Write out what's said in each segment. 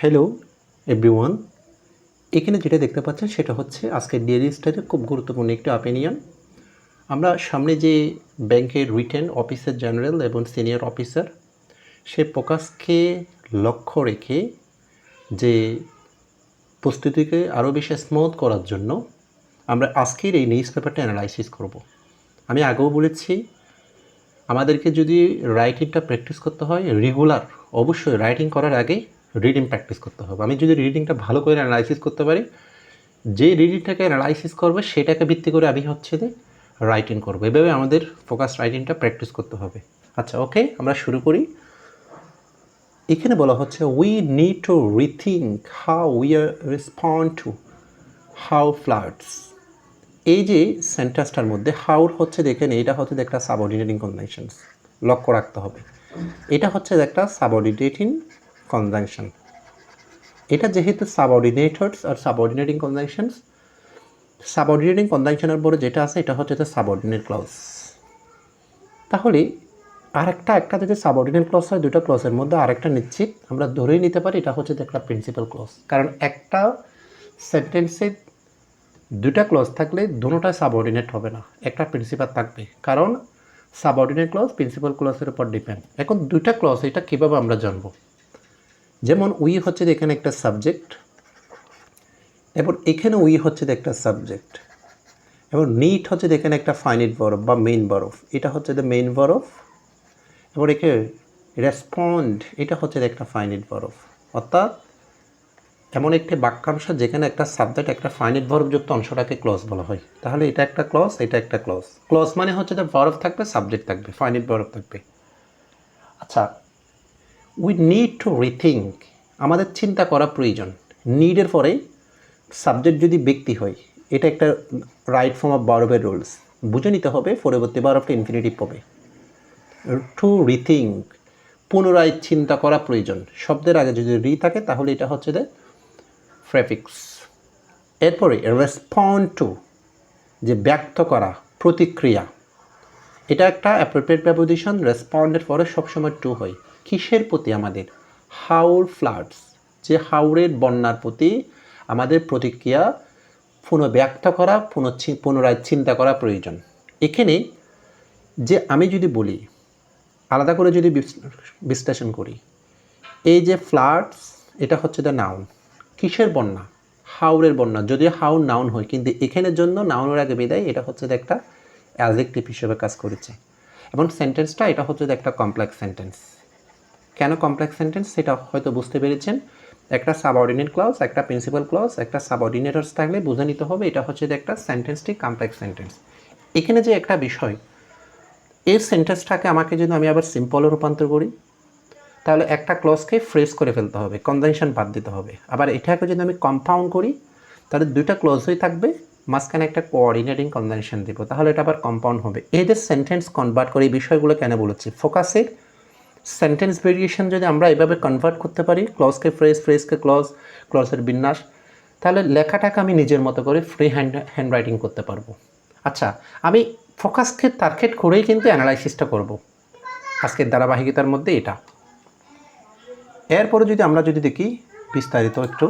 Hello everyone, এখানে যেটা দেখতে পাচ্ছেন সেটা হচ্ছে আজকের ডেইলি স্টাডির খুব গুরুত্বপূর্ণ একটি অপিনিয়ন। আমরা সামনে যে ব্যাংকের রিটেন অফিসার জেনারেল এবং সিনিয়র অফিসার সে প্রকাশকে লক্ষ্য রেখে যে প্রস্তুতিকে আরও বেশি স্মুথ করার জন্য আমরা আজকের এই নিউজ পেপারটা অ্যানালাইসিস করব। আমি আগেও বলেছি আমাদেরকে যদি রাইটিংটা প্র্যাকটিস করতে হয় রেগুলার, অবশ্যই রাইটিং করার আগে রিডিং প্র্যাকটিস করতে হবে। আমি যদি রিডিংটা ভালো করে অ্যানালাইসিস করতে পারি, যে রিডিংটাকে অ্যানালাইসিস করবে সেটাকে ভিত্তি করে আমি হচ্ছে যে রাইটিং করবো। এভাবে আমাদের ফোকাস রাইটিংটা প্র্যাকটিস করতে হবে। আচ্ছা, ওকে, আমরা শুরু করি। এখানে বলা হচ্ছে we need to rethink how we respond two how floods. এই যে সেন্টেন্সটার মধ্যে হাউর হচ্ছে দেখেন, এটা হচ্ছে একটা সাবঅর্ডিনেটিং কনজাংশনস, লক্ষ্য রাখতে হবে। এটা হচ্ছে একটা সাবঅর্ডিনেটিং কনজাংশন। এটা যেহেতু সাবঅর্ডিনেটরস আর সাবঅর্ডিনেটিং কনজাংশনস, সাবঅর্ডিনেটিং কনজাংশনের পরে যেটা আছে এটা হচ্ছে সাবঅর্ডিনেট ক্লজ। তাহলে একটা যদি সাবঅর্ডিনেট ক্লজ হয়, দুটো ক্লজের মধ্যে আরেকটা নিশ্চিত আমরা ধরেই নিতে পারি এটা হচ্ছে একটা প্রিন্সিপাল ক্লজ। কারণ একটা সেন্টেন্সে দুটা ক্লজ থাকলে দুটোটাই সাবঅর্ডিনেট হবে না, একটা প্রিন্সিপাল থাকবে। কারণ সাবঅর্ডিনেট ক্লজ প্রিন্সিপাল ক্লজের উপর ডিপেন্ড। এখন দুটা ক্লজ এটা কীভাবে আমরা জানবো? যেমন উই হচ্ছে এখানে একটা সাবজেক্ট, এবার এখানে উই হচ্ছে একটা সাবজেক্ট, এবং নিট হচ্ছে এখানে একটা ফাইনাইট ভার্ব বা মেইন ভার্ব, এটা হচ্ছে মেইন ভার্ব। এবার এখানে রেসপন্ড, এটা হচ্ছে একটা ফাইনাইট ভার্ব। অর্থাৎ এমন একটি বাক্যাংশ যেখানে একটা সাবজেক্ট একটা ফাইনাইট ভার্বযুক্ত অংশটাকে ক্লজ বলা হয়। তাহলে এটা একটা ক্লজ, এটা একটা ক্লজ। ক্লজ মানে হচ্ছে যে ভার্ব থাকবে, সাবজেক্ট থাকবে, ফাইনাইট ভার্ব থাকবে। আচ্ছা, উই নিড টু রিথিঙ্ক, আমাদের চিন্তা করা প্রয়োজন। নিডের পরে সাবজেক্ট যদি ব্যক্তি হয়, এটা একটা রাইট ফর্ম অফ ভার্বের রুলস, বুঝে নিতে হবে। পরবর্তী ভার্বটা ইনফিনিটিভ হবে। টু রিথিঙ্ক, পুনরায় চিন্তা করা প্রয়োজন। শব্দের আগে যদি রি থাকে তাহলে এটা হচ্ছে যে প্রেফিক্স। এরপরে রেসপন্ড টু, যে ব্যক্ত করা, প্রতিক্রিয়া, এটা একটা অ্যাপ্রোপ্রিয়েট প্রেপোজিশন। রেসপন্ডের পরে সবসময় টু হয়। কিসের প্রতি? আমাদের হাউর ফ্লাডস, যে হাওরের বন্যার প্রতি আমাদের প্রতিক্রিয়া পুনঃব্যক্ত করা, পুনরায় চিন্তা করা প্রয়োজন। এখানে যে আমি যদি বলি, আলাদা করে যদি বিশ্লেষণ করি, এই যে ফ্লাডস এটা হচ্ছে দ্য নাউন। কিসের বন্যা? হাওরের বন্যা। যদিও হাউর নাউন হয়, কিন্তু এখানের জন্য নাউনের আগে বিদায় এটা হচ্ছে একটা অ্যাডজেক্টিভ হিসেবে কাজ করেছে। এবং সেন্টেন্সটা এটা হচ্ছে একটা কমপ্লেক্স সেন্টেন্স। কেন কমপ্লেক্স সেন্টেন্স সেটা হয়তো বুঝতে পেরেছেন। একটা সাবঅর্ডিনেট ক্লজ, একটা প্রিন্সিপাল ক্লজ, একটা সাবঅর্ডিনেটরস থাকলে বুঝে নিতে হবে এটা হচ্ছে একটা সেন্টেন্সটি কমপ্লেক্স সেন্টেন্স। এখানে যে একটা বিষয়, এই সেন্টেন্সটাকে আমাকে যদি আমি আবার সিম্পলে রূপান্তর করি, তাহলে একটা ক্লজকে ফ্রেজ করে ফেলতে হবে, কনজাংশন বাদ দিতে হবে। আবার এটাকে যদি আমি কম্পাউন্ড করি, তাহলে দুইটা ক্লজই থাকবে, মাঝখানে একটা কোঅর্ডিনেটিং কনজাংশন দিব, তাহলে এটা আবার কম্পাউন্ড হবে। এই যে সেন্টেন্স কনভার্ট করে, এই বিষয়গুলো কেন বলেছি? ফোকাসের সেন্টেন্স ভেরিয়েশন যদি আমরা এভাবে কনভার্ট করতে পারি, ক্লজকে ফ্রেজ, ফ্রেজকে ক্লজ, ক্লজের বিন্যাস, তাহলে লেখাটাকে আমি নিজের মতো করে ফ্রি হ্যান্ড রাইটিং করতে পারবো। আচ্ছা, আমি ফোকাসকে টার্গেট করেই কিন্তু অ্যানালাইসিসটা করব আজকের ধারাবাহিকতার মধ্যে এটা। এরপরে যদি আমরা দেখি বিস্তারিত একটু,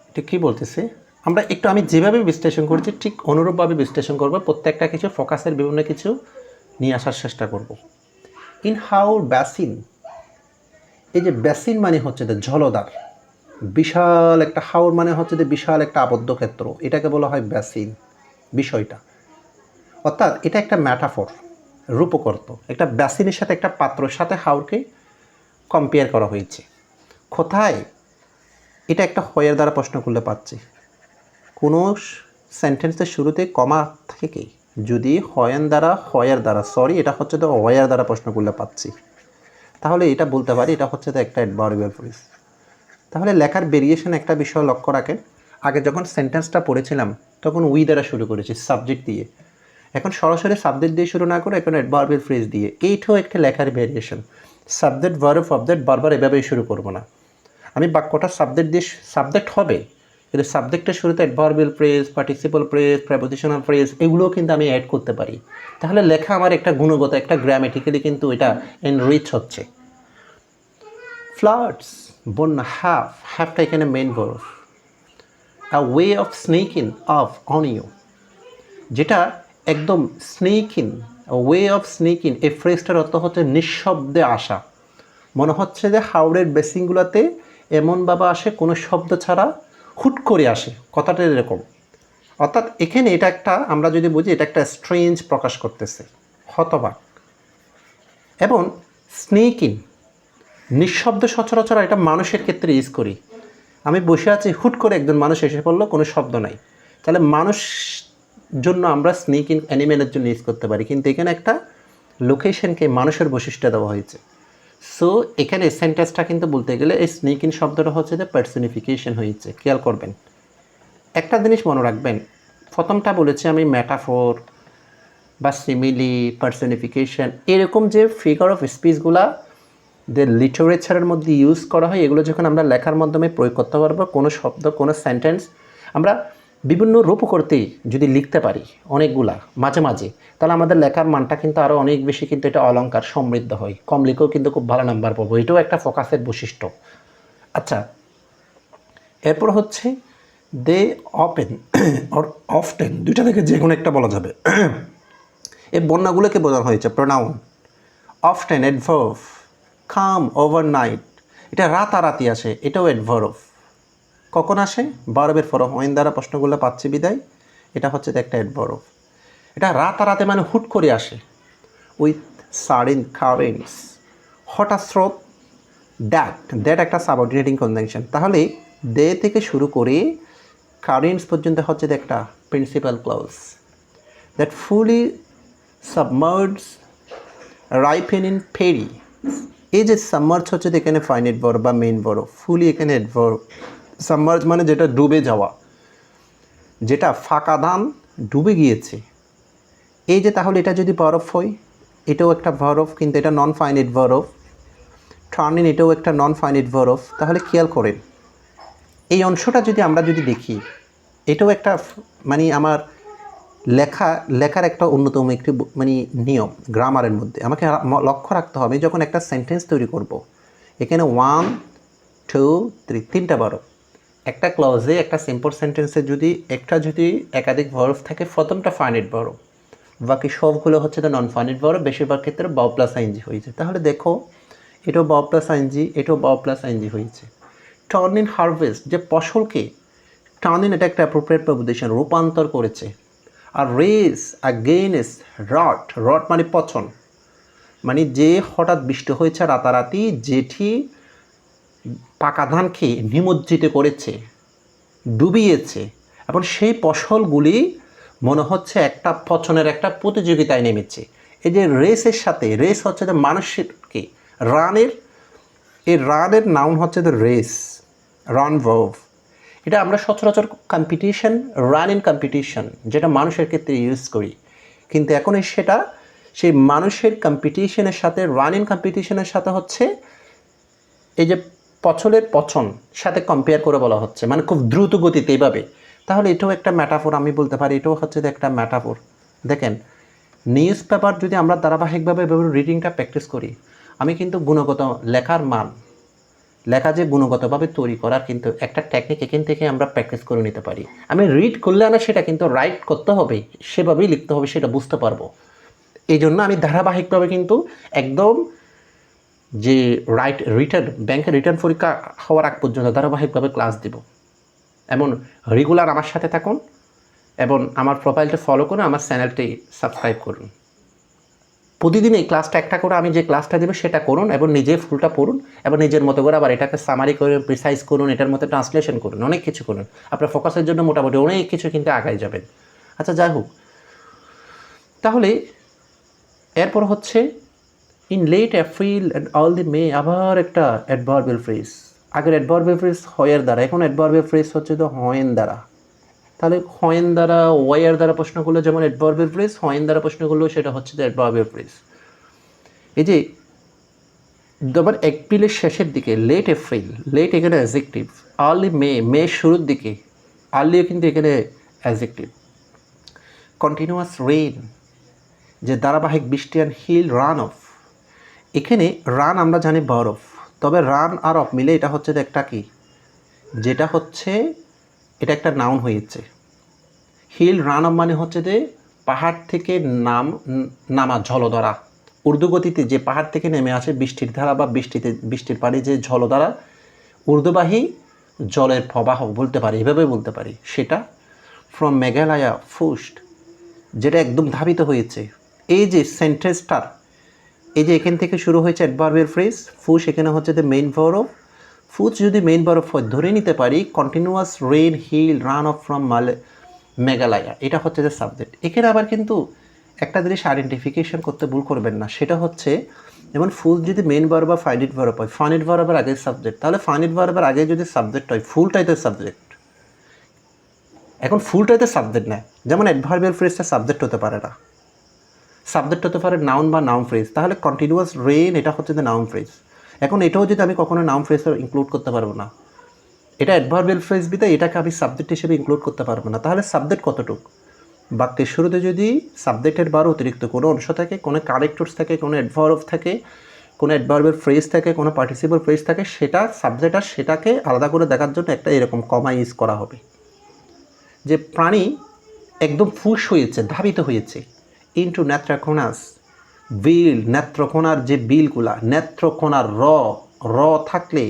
এটা কী বলতেছে, আমরা একটু আমি যেভাবে বিশ্লেষণ করছি ঠিক অনুরূপভাবে বিশ্লেষণ করব। প্রত্যেকটা কিছু ফোকাসের বিভিন্ন কিছু নিয়ে আসার চেষ্টা করব। ইন হাউর ব্যাসিন, এই যে ব্যাসিন মানে হচ্ছে যে জলধার, বিশাল একটা হাওর মানে হচ্ছে যে বিশাল একটা আবদ্ধ ক্ষেত্র, এটাকে বলা হয় ব্যাসিন বিষয়টা। অর্থাৎ এটা একটা ম্যাটাফর, রূপকর্ত। একটা ব্যাসিনের সাথে একটা পাত্রের সাথে হাওরকে কম্পেয়ার করা হয়েছে। কোথায়? এটা একটা হয়ের দ্বারা প্রশ্ন করলে পাচ্ছি। কোনো সেন্টেন্সের শুরুতে কমা থেকে যদি হয়ের দ্বারা এটা হচ্ছে তো হয়ের দ্বারা প্রশ্ন করলে পাচ্ছি, তাহলে এটা বলতে পারি এটা হচ্ছে তো একটা অ্যাডভার্বিয়াল ফ্রেজ। তাহলে লেখার ভেরিয়েশন একটা বিষয় লক্ষ্য রাখেন। আগে যখন সেন্টেন্সটা পড়েছিলাম তখন উই দ্বারা শুরু করেছি, সাবজেক্ট দিয়ে। এখন সরাসরি সাবজেক্ট দিয়ে শুরু না করে এখন অ্যাডভার্বিয়াল ফ্রেজ দিয়ে। এইটাও একটা লেখার ভেরিয়েশন। সাবজেক্ট ভার্ব অবজেক্ট বারবার এভাবেই শুরু করব না। আমি বাক্যটা সাবজেক্ট হবে, কিন্তু সাবজেক্টের শুরুতে adverbial phrase, participle phrase, prepositional phrase এগুলোও কিন্তু আমি অ্যাড করতে পারি। তাহলে লেখা আমার একটা গুণগত, একটা গ্রামেটিক্যালি কিন্তু এটা এনরিচ হচ্ছে। ফ্লাডস বন্যা, হ্যাভটা এখানে main verb. A way of sneaking off on you, যেটা একদম স্নেকিং, ওয়ে অফ স্নেকিং, এই ফ্রেজটার অর্থ হচ্ছে নিঃশব্দে আসা। মনে হচ্ছে যে হাওড়ের বেসিনগুলোতে এমনভাবে আসে কোনো শব্দ ছাড়া, হুট করে আসে, কথাটা এরকম। অর্থাৎ এখানে এটা একটা, আমরা যদি বুঝি এটা একটা স্ট্রেঞ্জ প্রকাশ করতেছে, হতবাক। এবং স্নেকিং, নিঃশব্দ সচরাচর এটা মানুষের ক্ষেত্রে ইউজ করি। আমি বসে আছি, হুট করে একজন মানুষ এসে পড়লো, কোনো শব্দ নাই, তাহলে মানুষ জন্য আমরা স্নেকিং অ্যানিমেলের জন্য ইউজ করতে পারি, কিন্তু এখানে একটা লোকেশনকে মানুষের বৈশিষ্ট্য দেওয়া হয়েছে। সো এখানে সেন্টেন্সটা কিন্তু বলতে গেলে এই স্নেকিং শব্দটা হচ্ছে যে পার্সনিফিকেশন হয়েছে, খেয়াল করবেন। একটা জিনিস মনে রাখবেন, প্রথমটা বলেছি আমি ম্যাটাফোর বা সিমিলি, পার্সনিফিকেশন, এরকম যে ফিগার অফ স্পিচগুলা যে লিটারেচারের মধ্যে ইউজ করা হয়, এগুলো যখন আমরা লেখার মাধ্যমে প্রয়োগ করতে পারবো, কোনো শব্দ, কোনো সেন্টেন্স আমরা বিভিন্ন রূপ করতেই যদি লিখতে পারি অনেকগুলা মাঝে মাঝে, তাহলে আমাদের লেখার মানটা কিন্তু আরও অনেক বেশি কিন্তু এটা অলংকার সমৃদ্ধ হয়, কম লিখেও কিন্তু খুব ভালো নাম্বার পাবো। এটাও একটা ফোকাসের বৈশিষ্ট্য। আচ্ছা, এরপর হচ্ছে দে অপেন অর অফটেন, দুইটা থেকে যে কোনো একটা বলা যাবে। এই বন্যাগুলোকে বোঝানো হয়েছে প্রোনাউন। অফটেন অ্যাডভার্ব, কাম ওভারনাইট, এটা রাতারাতি আসে, এটাও অ্যাডভার্ব। কখন আসে? ভার্বের ফর্ম ওয়েন দ্বারা প্রশ্নগুলো পাচ্ছি বিদায়, এটা হচ্ছে একটা অ্যাডভার্ব। এটা রাতারাতি মানে হুট করে আসে। উইথ সাডেন কারেন্টস, হঠাৎ স্রোত। দ্যাট একটা সাবঅর্ডিনেটিং কনজাংশন। তাহলে দে থেকে শুরু করে কারেন্টস পর্যন্ত হচ্ছে একটা principal clause. That fully submerge ripen in ferry, এই যে সাবমার্জ হচ্ছে এখানে ফাইনাইট ভার্ব বা মেইন ভার্ব, ফুলি এখানে অ্যাডভার্ব। সাবমার্জ মানে যেটা ডুবে যাওয়া, যেটা ফাঁকা ধান ডুবে গিয়েছে, এই যে, তাহলে এটা যদি ভার্ব হয়, এটাও একটা ভার্ব, কিন্তু এটা non finite verb. Turn in, এটাও একটা নন ফাইনাইট ভার্ব। তাহলে খেয়াল করেন এই অংশটা যদি আমরা দেখি, এটাও একটা মানে আমার লেখার একটা অন্যতম একটি মানে নিয়ম গ্রামারের মধ্যে আমাকে লক্ষ্য রাখতে হবে। যখন একটা সেন্টেন্স তৈরি করব, এখানে 1 2 3 তিনটা ভার্ব, একটা ক্লজে একটা সিম্পল সেন্টেন্সে যদি একাধিক ভার্ব থাকে, প্রথমটা ফাইনাইট ভার্ব, বাকি সবগুলো হচ্ছে নন ফাইনাইট ভার্ব। বেশিরভাগ ক্ষেত্রে ভার্ব প্লাস আইএনজি হয়েছে। তাহলে দেখো, এটাও ভার্ব প্লাস আইএনজি, এটাও ভার্ব প্লাস আইএনজি হয়েছে। টার্ন ইন হারভেস্ট, যে ফসলকে টার্ন ইন, এটা একটা অ্যাপ্রোপ্রিয়েট প্রেপোজিশন, রূপান্তর করেছে। আর রেস আগেইনস্ট রট মানে পচন, মানে যে হঠাৎ বৃষ্টি হয়েছে রাতারাতি, যেটি পাকা ধানকে নিমজ্জিত করেছে, ডুবিয়েছে, এবং সেই ফসলগুলি মনে হচ্ছে একটা পচনের একটা প্রতিযোগিতায় নেমেছে। এই যে রেসের সাথে, রেস হচ্ছে যে মানুষকে রানের নাউন হচ্ছে দ্য রেস, রান ভার্ব। এটা আমরা সচরাচর কম্পিটিশন, রান ইন কম্পিটিশন, যেটা মানুষের ক্ষেত্রে ইউজ করি, কিন্তু এখন সেটা সেই মানুষের কম্পিটিশনের সাথে, রান ইন কম্পিটিশনের সাথে হচ্ছে এই যে পছলের পছন সাথে কম্পেয়ার করে বলা হচ্ছে, মানে খুব দ্রুত গতিতে এইভাবে। তাহলে এটাও একটা ম্যাটাফোর, আমি বলতে পারি এটাও হচ্ছে যে একটা ম্যাটাফোর। দেখেন, নিউজ পেপার যদি আমরা ধারাবাহিকভাবে রিডিংটা প্র্যাকটিস করি, আমি কিন্তু গুণগত লেখা যে গুণগতভাবে তৈরি করার কিন্তু একটা টেকনিক এখান থেকে আমরা প্র্যাকটিস করে নিতে পারি। আমি রিড করলে না, সেটা কিন্তু রাইট করতে হবে, সেভাবেই লিখতে হবে, সেটা বুঝতে পারবো। এই জন্য আমি ধারাবাহিকভাবে কিন্তু একদম যে ব্যাংকের রিটার্ন পরীক্ষা হওয়ার আগ পর্যন্ত ধারাবাহিকভাবে ক্লাস দিব। এমন রেগুলার আমার সাথে থাকুন এবং আমার প্রোফাইলটা ফলো করুন, আমার চ্যানেলটি সাবস্ক্রাইব করুন। প্রতিদিন এই ক্লাসটা একটা করে আমি যে ক্লাসটা দেবো সেটা করুন, এবং নিজে ফুলটা পড়ুন, এবং নিজের মতো করে আবার এটাকে সামারি করুন, প্রিসাইজ করুন, এটার মধ্যে ট্রান্সলেশন করুন, অনেক কিছু করুন। আপনার ফোকাসের জন্য মোটামুটি অনেক কিছু কিন্তু আগায় যাবেন। আচ্ছা, যাই হোক, তাহলে এরপর হচ্ছে in late April and all the May, আবার একটা অ্যাডভার্বিয়াল ফ্রেজ। আগের অ্যাডভার্বিয়াল ফ্রেজ হয়ের দ্বারা, এখন অ্যাডভার্বিয়াল ফ্রেজ হচ্ছে তো হয়েন দ্বারা। তাহলে হয়েন দ্বারা, ওয়াইয়ের দ্বারা প্রশ্ন করলে যেমন অ্যাডভার্বিয়াল ফ্রেজ, হয়েন দ্বারা প্রশ্ন করলেও সেটা হচ্ছে যে অ্যাডভার্বিয়াল ফ্রেজ। এই যে আবার এপ্রিলের শেষের দিকে লেট এপ্রিল, লেট এখানে অ্যাডজেক্টিভ। আর্লি মে শুরুর দিকে, আর্লিও কিন্তু এখানে অ্যাডজেক্টিভ। কন্টিনিউয়াস রেইন, যে ধারাবাহিক বৃষ্টি, অ্যান্ড হিল রান অফ, এখানে রান আমরা জানি ভার্ব, তবে রান আর অফ মিলে এটা হচ্ছে একটা কি, যেটা হচ্ছে এটা একটা নাউন হয়েছে। হিল রান অফ মানে হচ্ছে যে পাহাড় থেকে নামা ঝলধারা, ঊর্ধ্বগতিতে যে পাহাড় থেকে নেমে আসে বৃষ্টির ধারা বা বৃষ্টির পানি যে ঝলধারা, ঊর্ধ্ববাহী জলের প্রবাহ বলতে পারি, এভাবে বলতে পারি। সেটা ফ্রম মেঘালয়া ফুস্ট, যেটা একদম ধাবিত হয়েছে। এই যে সেন্টেন্সটার, এই যে এখান থেকে শুরু হয়েছে অ্যাডভার্বিয়াল ফ্রেজ, ফুস এখানে হচ্ছে দ্য মেইন ভার্ব। ফুস যদি মেইন ভার্ব হয় ধরে নিতে পারি continuous rain hill run off from Meghalaya, এটা হচ্ছে যে সাবজেক্ট। এখানে আবার কিন্তু একটা জিনিস আইডেন্টিফিকেশন করতে ভুল করবেন না, সেটা হচ্ছে যেমন ফুল যদি মেইন ভার্ব বা ফাইনিট ভার্ব হয়, ফাইনিট ভার্বের আগে সাবজেক্ট, তাহলে ফাইনিট ভার্বের আগে যদি সাবজেক্ট হয় ফুলটাই তো সাবজেক্ট। এখন ফুলটাই তো সাবজেক্ট না, যেমন অ্যাডভার্বিয়াল ফ্রেজটা সাবজেক্ট হতে পারে না, সাবজেক্ট হতে পারে নাউন বা নাউন ফ্রেজ। তাহলে কন্টিনিউয়াস রেন এটা হচ্ছে যে নাউন ফ্রেজ। এখন এটাও যদি আমি কখনো নাউন ফ্রেজে ইনক্লুড করতে পারবো না, এটা অ্যাডভার্বিয়াল ফ্রেজ বিতে এটাকে আমি সাবজেক্ট হিসেবে ইনক্লুড করতে পারবো না। তাহলে সাবজেক্ট কতটুকু? বাক্যের শুরুতে যদি সাবজেক্টের বার অতিরিক্ত কোনো অংশ থাকে, কোনো কারেক্টরস থাকে, কোনো অ্যাডভার্ব থাকে, কোনো অ্যাডভার্বিয়াল ফ্রেজ থাকে, কোনো পার্টিসিপল ফ্রেজ থাকে, সেটা সাবজেক্ট আর সেটাকে আলাদা করে দেখার জন্য একটা এরকম কমা ইউজ করা হবে। যে প্রাণী একদম ফুস হয়েছে, ধাবিত হয়েছে ইন্টু নেত্রকোনাস বিল, নেত্রকোনার যে বিলগুলা, নেত্রকোনার র থাকলে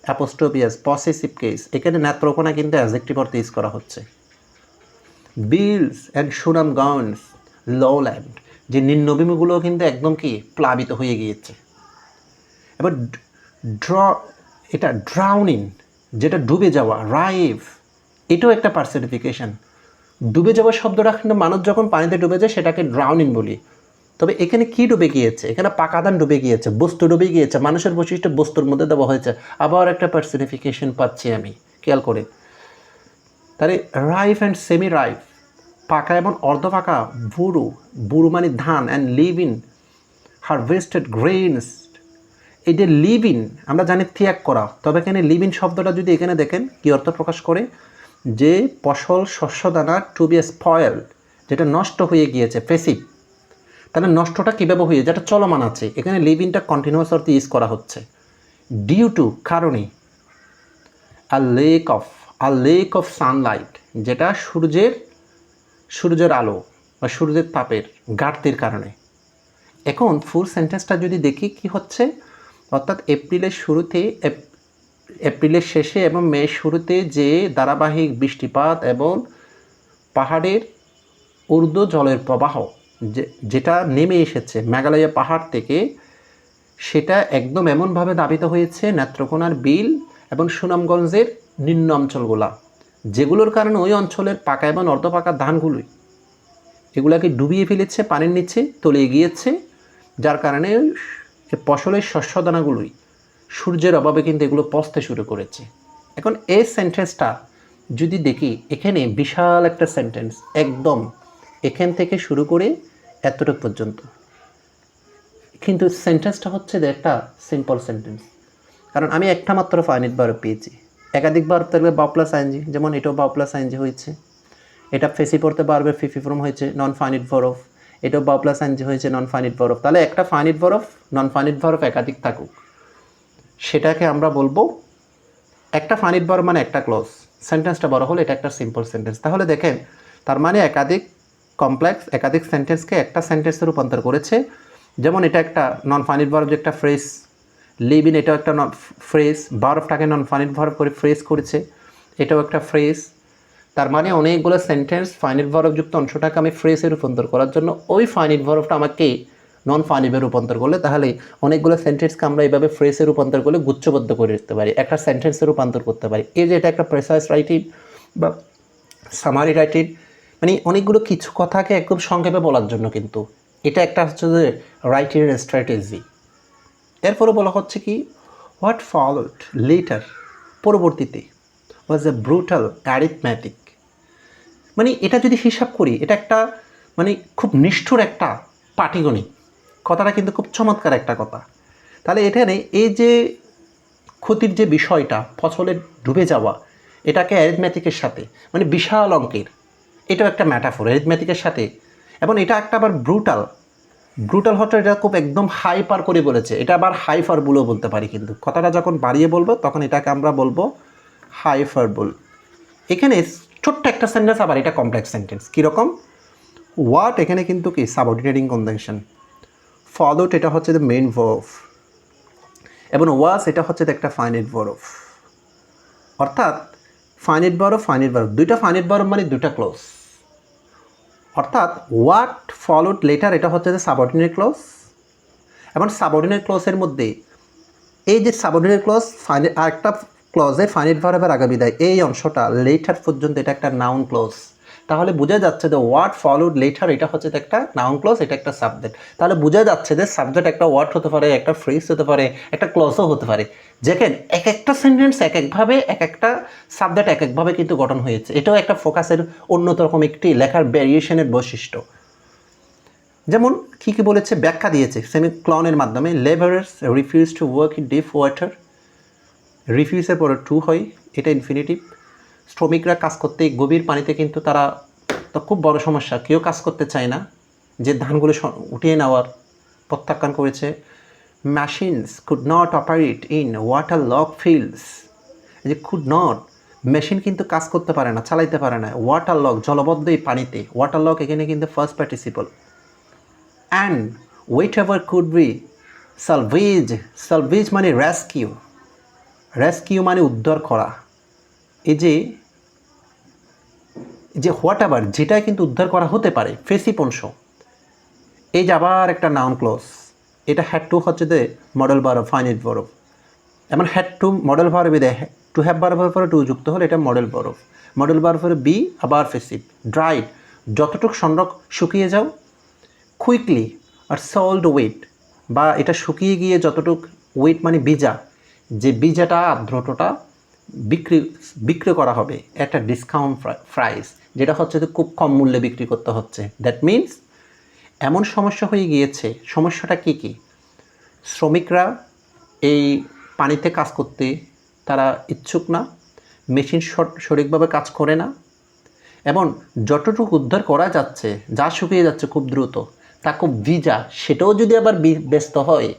অ্যাপোস্ট্রোপিয়াস পসেসিভ কেস, এখানে নেত্রকোনা কিন্তু অ্যাডজেক্টিভ অর্থে ইউজ করা হচ্ছে। বিলস অ্যান্ড সুনামগঞ্জ লোল্যান্ড, যে নিম্নভূমিগুলো কিন্তু একদম কি প্লাবিত হয়ে গিয়েছে। এবার এটা ড্রাউনিং, যেটা ডুবে যাওয়া, রাইভ, এটাও একটা পার্সনিফিকেশন। ডুবে যাওয়া শব্দটা কিন্তু মানুষ যখন পানিতে ডুবে যায় সেটাকে ড্রাউনিং বলি। তবে এখানে কি ডুবে গিয়েছে? এখানে পাকাদান ডুবে গিয়েছে, বস্তু ডুবে গিয়েছে, মানুষের বৈশিষ্ট্য বস্তুর মধ্যে দেওয়া হয়েছে। আবার একটা পার্সনিফিকেশন পাচ্ছি আমি, খেয়াল করে। তাহলে রাইফ অ্যান্ড সেমি রাইফ, পাকা এবং অর্ধপাকা, বুড়ো, বুড়ো মানে ধান, and live in harvested grains, এই যে লিভ ইন আমরা জানি ত্যাগ করা, তবে এখানে লিভ ইন শব্দটা যদি এখানে দেখেন কী অর্থ প্রকাশ করে, যে ফসল শস্যদানা টু বি স্পয়েল, যেটা নষ্ট হয়ে গিয়েছে, ফেসিভ। তাহলে নষ্টটা কীভাবে হয়ে, যেটা চলমান আছে, এখানে লিভ ইনটা কন্টিনিউয়াস অর্থে ইউজ করা হচ্ছে। ডিউ টু কারণে, আ লেক অফ সানলাইট, যেটা সূর্যের আলো বা সূর্যের তাপের ঘাটতির কারণে। এখন ফুল সেন্টেন্সটা যদি দেখি কি হচ্ছে, অর্থাৎ এপ্রিলের শেষে এবং মের শুরুতে যে ধারাবাহিক বৃষ্টিপাত এবং পাহাড়ের ঊর্ধ্ব জলের প্রবাহ যেটা নেমে এসেছে মেঘালয় পাহাড় থেকে, সেটা একদম এমনভাবে ধাবিত হয়েছে নেত্রকোনার বিল এবং সুনামগঞ্জের নিম্ন অঞ্চলগুলা, যেগুলোর কারণে ওই অঞ্চলের পাকা এবং অর্ধপাকা ধানগুলোই এগুলাকে ডুবিয়ে ফেলেছে, পানির নিচে তলিয়ে গিয়েছে, যার কারণে ফসলের শস্যদানাগুলোই সূর্যের অভাবে কিন্তু এগুলো পচতে শুরু করেছে। এখন এই সেন্টেন্সটা যদি দেখি, এখানে বিশাল একটা সেন্টেন্স, একদম এখান থেকে শুরু করে এতটুকু পর্যন্ত, কিন্তু সেন্টেন্সটা হচ্ছে যে একটা সিম্পল সেন্টেন্স। কারণ আমি একটা মাত্র ফাইনিট ভার্ব পেয়েছি, একাধিক ভার্ব থাকলে বাউ প্লাস আইএনজি, যেমন এটাও বাউ প্লাস আইএনজি হয়েছে, এটা ফেসি পড়তে ভার্বের ফিফি ফর্ম হয়েছে নন ফাইনিট ভার্ব, এটাও বাউ প্লাস আইএনজি হয়েছে নন ফাইনিট ভার্ব। তাহলে একটা finite verb non finite verb একাধিক থাকুক, সেটাকে আমরা বলবো একটা ফাইনিট ভার্ব মানে একটা ক্লজ। সেন্টেন্সটা বড় হলে এটা একটা সিম্পল সেন্টেন্স। তাহলে দেখেন, তার মানে একাধিক কমপ্লেক্স একাধিক সেন্টেন্সকে একটা সেন্টেন্সে রূপান্তর করেছে। যেমন এটা একটা নন ফাইনিট ভার্ব, যে একটা ফ্রেজ, লিভ ইন এটাও একটা ফ্রেজ, ভার্বটাকে নন ফাইনিট ভার্ব করে ফ্রেজ করেছে, এটাও একটা ফ্রেজ। তার মানে অনেকগুলো সেন্টেন্স ফাইনিট ভার্বযুক্ত অংশটাকে আমি ফ্রেজে রূপান্তর করার জন্য ওই ফাইনিট ভার্বটা আমাকে নন ফাইনিটে রূপান্তর করলে, তাহলে অনেকগুলো সেন্টেন্সকে আমরা এইভাবে ফ্রেজে রূপান্তর করলে গুচ্ছবদ্ধ করে দিতে পারি, একটা সেন্টেন্সে রূপান্তর করতে পারি। এই যে এটা একটা প্রেসাইজ রাইটিং বা সামারি রাইটিং, মানে অনেকগুলো কিছু কথাকে একদম সংক্ষেপে বলার জন্য, কিন্তু এটা একটা হচ্ছে যে রাইটিংয়ের স্ট্র্যাটেজি। এরপরে বলা হচ্ছে কি, হোয়াট ফলোড লেটার, পরবর্তীতে ওয়াজ এ ব্রুটাল অ্যারিথমেটিক, মানে এটা যদি হিসাব করি এটা একটা মানে খুব নিষ্ঠুর একটা পাটিগণিত। কথাটা কিন্তু খুব চমৎকার একটা কথা। তাহলে এখানে এই যে ক্ষতির যে বিষয়টা, ফসলের ডুবে যাওয়া, এটাকে অ্যারিথমেটিকের সাথে, মানে বিশাল অঙ্কের, এটাও একটা ম্যাটাফোর অ্যারিথমেটিকের সাথে, এবং এটা একটা আবার ব্রুটাল, ব্রুটাল হচ্ছে এটা খুব একদম হাইপার করে বলেছে, এটা আবার হাইফার বলেও বলতে পারি, কিন্তু কথাটা যখন বাড়িয়ে বলবো তখন এটাকে আমরা বলবো হাইফারবল। এখানে ছোট্ট একটা সেন্টেন্স, আবার এটা কমপ্লেক্স সেন্টেন্স। কীরকম? হোয়াট এখানে কিন্তু কি সাবঅর্ডিনেটিং কনজাংশন, ফলোড এটা হচ্ছে দ্য মেইন ভার্ব, এবং ওয়াজ এটা হচ্ছে একটা ফাইনাইট ভার্ব। অর্থাৎ ফাইনাইট ভার্ব দুইটা ফাইনাইট ভার্ব মানে দুইটা ক্লোজ। অর্থাৎ হোয়াট ফলোড লেটার এটা হচ্ছে যে সাবঅর্ডিনেট ক্লোজ, এবং সাবঅর্ডিনেট ক্লোজের মধ্যে এই যে সাবঅর্ডিনেট ক্লোজ আর একটা ক্লজে ফাইনাইট ভার্বের আগে বিদায় এই অংশটা লেটার পর্যন্ত এটা একটা নাউন ক্লোজ। তাহলে বোঝা যাচ্ছে যে হোয়াট ফলোড লেটার এটা হচ্ছে একটা নাউন ক্লোজ, এটা একটা সাবজেক্ট। তাহলে বোঝা যাচ্ছে যে সাবজেক্ট একটা ওয়ার্ড হতে পারে, একটা ফ্রেজ হতে পারে, একটা ক্লজও হতে পারে। যেখানে এক একটা সেন্টেন্স এক একভাবে, এক একটা সাবজেক্ট এক একভাবে কিন্তু গঠন হয়েছে। এটাও একটা ফোকাসের অন্যতম একটি লেখার ভ্যারিয়েশনের বৈশিষ্ট্য। যেমন কী কী বলেছে, ব্যাখ্যা দিয়েছে সেমিক্লনের মাধ্যমে। Labourers refuse to work in deep water, রিফিউজের পরে টু হয়, এটা ইনফিনিটিভ। শ্রমিকরা কাজ করতে গভীর পানিতে, কিন্তু তারা তো খুব বড় সমস্যা, কেউ কাজ করতে চায় না, যে ধানগুলো উঠিয়ে নেওয়ার প্রত্যাখ্যান করেছে। Machines could not operate in water lock fields, এই যে কুড নট, মেশিন কিন্তু কাজ করতে পারে না, চালাইতে পারে না ওয়াটার লক, জলবদ্ধ এই পানিতে। ওয়াটার লক এখানে কিন্তু first participle. And whatever could be salvage, salvage মানে রেস্কিউ, রেস্কিউ মানে উদ্ধার করা। এই যে হোয়াট এভার যেটা কিন্তু উদ্ধার করা হতে পারে, ফেসিভ অংশ। এই যে আবার একটা নাউন ক্লোজ, এটা হ্যাড টু হচ্ছে যে মডেল ভার্ব, ফাইনাইট ভার্ব। এমন হ্যাড টু মডেল ভার্বে দেয়, টু হ্যাভ ভার্বের পরে টু যুক্ত হলে এটা মডেল ভার্ব। মডেল ভার্বের বি আবার ফেসিভ। ড্রাইড যতটুকু শুকিয়ে যাও, কুইকলি আর সল্ড ওয়েট, বা এটা শুকিয়ে গিয়ে যতটুক, ওয়েট মানে বীজা, যে বীজাটা আর্দ্রতাটা বিক্রি করা হবে একটা ডিসকাউন্ট প্রাইস, যেটা হচ্ছে যে খুব কম মূল্যে বিক্রি করতে হচ্ছে। দ্যাট মিনস এমন সমস্যা হয়ে গিয়েছে। সমস্যাটা কি কি? শ্রমিকরা এই পানিতে কাজ করতে তারা ইচ্ছুক না, মেশিন সঠিকভাবে কাজ করে না, এবং যতটুকু উদ্ধার করা যাচ্ছে, যা শুকিয়ে যাচ্ছে খুব দ্রুত, তা খুব ভিজা, সেটাও যদি আবার ব্যস্ত হয়,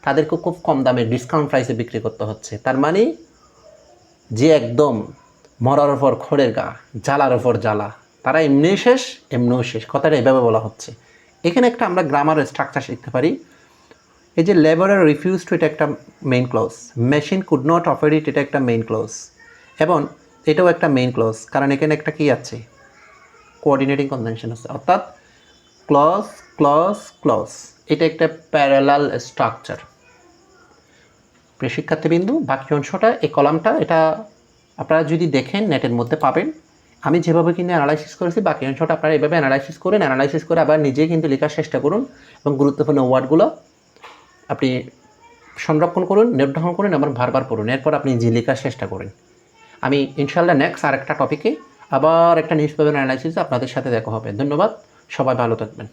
তাদেরকে খুব কম দামে ডিসকাউন্ট প্রাইসে বিক্রি করতে হচ্ছে। তার মানে যে একদম মরার ওপর খড়ের গা, জ্বালার ওপর জ্বালা, তারা এমনিও শেষ, এমনিও শেষ, কথাটা এভাবে বলা হচ্ছে। এখানে একটা আমরা গ্রামার স্ট্রাকচার শিখতে পারি। এই যে লেবারার রিফিউজ টু, এটা একটা main clause. Machine could not operate, এটা একটা মেইন ক্লজ, এবং এটাও একটা মেইন ক্লজ, কারণ এখানে একটা কি আছে, কোঅর্ডিনেটিং কনজাংশন আছে। অর্থাৎ ক্লজ ক্লজ ক্লজ, এটা একটা প্যারালাল স্ট্রাকচার। প্রিয় শিক্ষার্থীবৃন্দু, বাকি অংশটা এই কলামটা, এটা আপনারা যদি দেখেন নেটের মধ্যে পাবেন। আমি যেভাবে কিন্তু অ্যানালাইসিস করেছি, বাকি অংশটা আপনারা এভাবে অ্যানালাইসিস করেন। অ্যানালাইসিস করে আবার নিজেই কিন্তু লেখার চেষ্টা করুন, এবং গুরুত্বপূর্ণ ওয়ার্ডগুলো আপনি সংরক্ষণ করুন, নির্ধারণ করুন, এবং বারবার পড়ুন। এরপর আপনি যে লেখার চেষ্টা করেন। আমি ইনশাআল্লাহ নেক্সট আর একটা টপিকে আবার একটা নিউজ পেপার অ্যানালাইসিস আপনাদের সাথে দেখা হবে। ধন্যবাদ, সবাই ভালো থাকবেন।